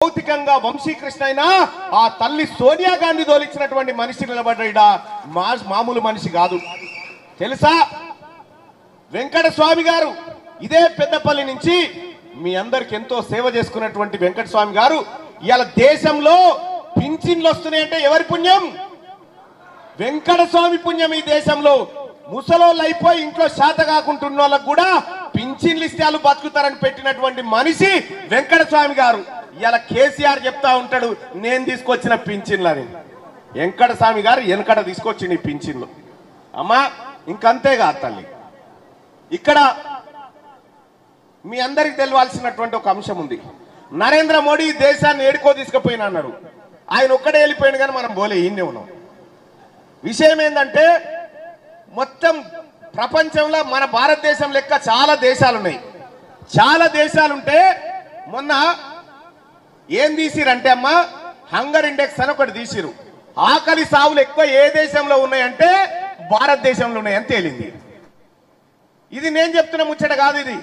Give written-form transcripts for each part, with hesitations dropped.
భౌతికంగా వంశీకృష్ణ అయినా ఆ తల్లి సోనియా గాంధీ దోలిచ్చినటువంటి మనిషి నిలబడ్డా మామూలు మనిషి కాదు. తెలుసా? వెంకట స్వామి గారు ఇదే పెద్దపల్లి నుంచి మీ అందరికి ఎంతో సేవ చేసుకున్నటువంటి వెంకట స్వామి గారు ఇవాళ దేశంలో పింఛన్లు వస్తున్నాయంటే ఎవరి పుణ్యం? వెంకట స్వామి పుణ్యం. ఈ దేశంలో ముసలోళ్ళు అయిపోయి ఇంట్లో శాత కాకుంటున్న వాళ్ళకు కూడా పింఛన్లు ఇస్తే వాళ్ళు బతుకుతారని పెట్టినటువంటి మనిషి వెంకట స్వామి గారు. ఇవాళ కేసీఆర్ చెప్తా ఉంటాడు నేను తీసుకొచ్చిన పింఛన్లు అని. వెంకట స్వామి గారు వెనకట తీసుకొచ్చింది ఈ పింఛన్లు. అమ్మా ఇంకంతేగా తల్లి, ఇక్కడ మీ అందరికి తెలవాల్సినటువంటి ఒక అంశం ఉంది. నరేంద్ర మోడీ దేశాన్ని ఏడుకో తీసుకుపోయినా అన్నారు. ఆయన ఒక్కడే వెళ్ళిపోయిన కానీ మనం పోలే, ఈయనే ఉన్నాం. విషయం ఏంటంటే మొత్తం ప్రపంచంలో మన భారతదేశం లెక్క చాలా దేశాలు ఉన్నాయి. చాలా దేశాలుంటే మొన్న ఏం తీసిరంటే అమ్మా హంగర్ ఇండెక్స్ అని ఒకటి తీసిరు. ఆకలి సావులు ఎక్కువ ఏ దేశంలో ఉన్నాయంటే భారతదేశంలో ఉన్నాయని తేలింది. ఇది నేను చెప్తున్న ముచ్చట కాదు, ఇది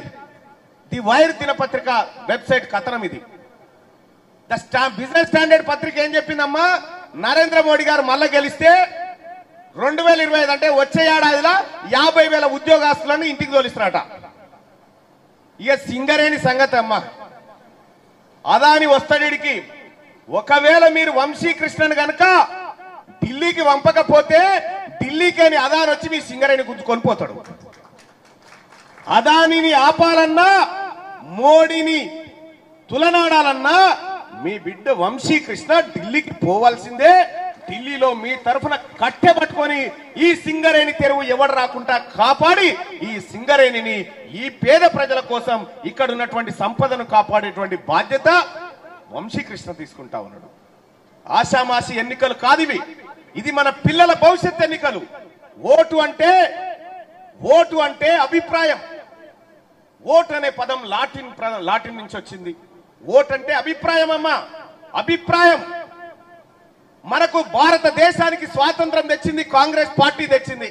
ది వైర్ దినపత్రిక వెబ్సైట్ కథనం. ఇది బిజినెస్ స్టాండర్డ్ పత్రిక ఏం చెప్పిందమ్మా, నరేంద్ర మోడీ గారు మళ్ళా గెలిస్తే 2025 అంటే వచ్చే ఏడాదిలో 50,000 ఉద్యోగస్తులను ఇంటికి తోలిస్తారట. ఇక సింగరేణి సంగతి అమ్మా, అదాని వస్తాడికి. ఒకవేళ మీరు వంశీకృష్ణను గనక ఢిల్లీకి పంపకపోతే ఢిల్లీకి అని అదాని వచ్చి మీ సింగరేణి గుంజుకొని పోతాడు. అదానిని ఆపాలన్నా మోడీని తులనాడాలన్నా మీ బిడ్డ వంశీకృష్ణ ఢిల్లీకి పోవాల్సిందే. ఢిల్లీలో మీ తరఫున కట్టె పట్టుకొని ఈ సింగరేణి తెరువు ఎవడు రాకుండా కాపాడి ఈ సింగరేణిని ఈ పేద ప్రజల కోసం ఇక్కడ ఉన్నటువంటి సంపదను కాపాడేటువంటి బాధ్యత వంశీకృష్ణ తీసుకుంటా ఉన్నాడు. ఆషామాషి ఎన్నికలు కాదివి, ఇది మన పిల్లల భవిష్యత్ ఎన్నికలు. ఓటు అంటే అభిప్రాయం. ఓటు అనే పదం లాటిన్ నుంచి వచ్చింది. ఓటు అంటే అభిప్రాయం అమ్మా, అభిప్రాయం. మనకు భారతదేశానికి స్వాతంత్రం తెచ్చింది కాంగ్రెస్ పార్టీ తెచ్చింది.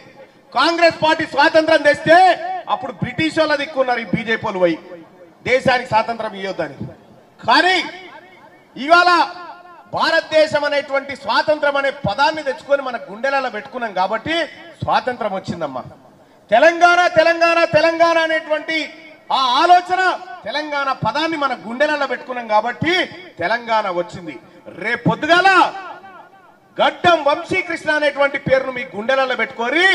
కాంగ్రెస్ పార్టీ స్వాతంత్రం తెస్తే అప్పుడు బ్రిటిష్ వాళ్ళ దిక్కున్నారు ఈ బీజేపీ వాళ్ళు పోయి దేశానికి స్వాతంత్రం ఇవ్వద్దని. కానీ ఇవాళ భారతదేశం అనేటువంటి స్వాతంత్రం అనే పదాన్ని తెచ్చుకొని మన గుండెలలో పెట్టుకున్నాం కాబట్టి స్వాతంత్రం వచ్చిందమ్మా. తెలంగాణ తెలంగాణ తెలంగాణ అనేటువంటి ఆ ఆలోచన, తెలంగాణ పదాన్ని మన గుండెలలో పెట్టుకున్నాం కాబట్టి తెలంగాణ వచ్చింది. రేపు పొద్దుగాల గడ్డం వంశీకృష్ణ అనేటువంటి పేరును మీ గుండెలలో పెట్టుకొని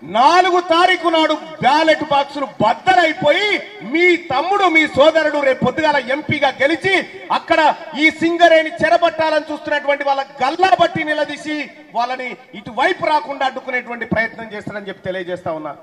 4 తారీఖు నాడు బ్యాలెట్ బాక్సులు బద్దలైపోయి మీ తమ్ముడు మీ సోదరుడు రేపు పొద్దుగాల ఎంపీగా గెలిచి అక్కడ ఈ సింగరేణి చెరబట్టాలని చూస్తున్నటువంటి వాళ్ళ గల్లా బట్టి నిలదీసి వాళ్ళని ఇటువైపు రాకుండా అడ్డుకునేటువంటి ప్రయత్నం చేస్తారని చెప్పి తెలియజేస్తా ఉన్నా.